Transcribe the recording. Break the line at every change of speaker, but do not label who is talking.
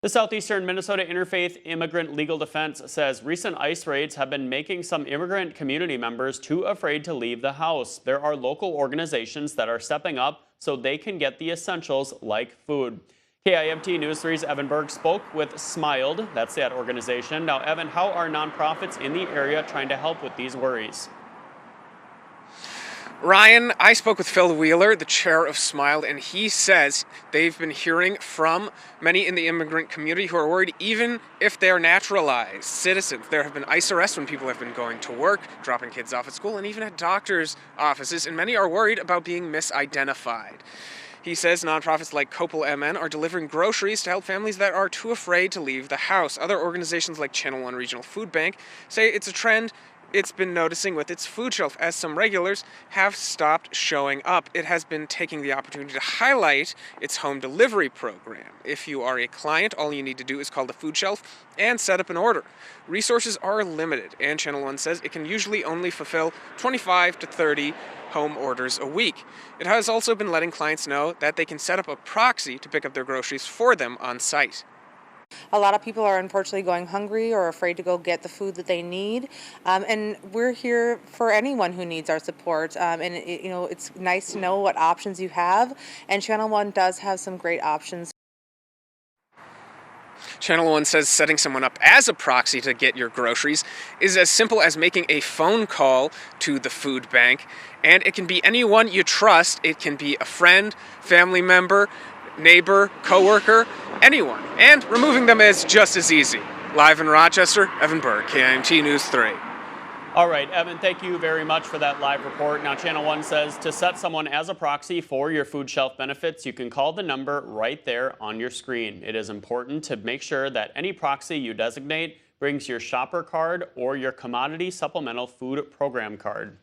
The Southeastern Minnesota Interfaith Immigrant Legal Defense says recent ICE raids have been making some immigrant community members too afraid to leave the house. There are local organizations that are stepping up so they can get the essentials like food. KIMT News 3's Evan Berg spoke with Smiled, that's that organization. Now, Evan, how are nonprofits in the area trying to help with these worries?
Ryan, I spoke with Phil Wheeler, the chair of Smiled, and he says they've been hearing from many in the immigrant community who are worried even if they're naturalized citizens. There have been ICE arrests when people have been going to work, dropping kids off at school, and even at doctors' offices, and many are worried about being misidentified. He says nonprofits like Copel MN are delivering groceries to help families that are too afraid to leave the house. Other organizations like Channel One Regional Food Bank say it's a trend it's been noticing with its food shelf as some regulars have stopped showing up. It has been taking the opportunity to highlight its home delivery program. If you are a client, all you need to do is call the food shelf and set up an order. Resources are limited, and Channel One says it can usually only fulfill 25 to 30 home orders a week. It has also been letting clients know that they can set up a proxy to pick up their groceries for them on site.
A lot of people are unfortunately going hungry or afraid to go get the food that they need, and we're here for anyone who needs our support. It's nice to know what options you have, and Channel One does have some great options.
Channel One says setting someone up as a proxy to get your groceries is as simple as making a phone call to the food bank, and it can be anyone you trust. It can be a friend, family member, neighbor, coworker, anyone, and removing them is just as easy. Live in Rochester, Evan Berg, KIMT News 3.
All right, Evan, thank you very much for that live report. Now, Channel One says to set someone as a proxy for your food shelf benefits, you can call the number right there on your screen. It is important to make sure that any proxy you designate brings your shopper card or your commodity supplemental food program card.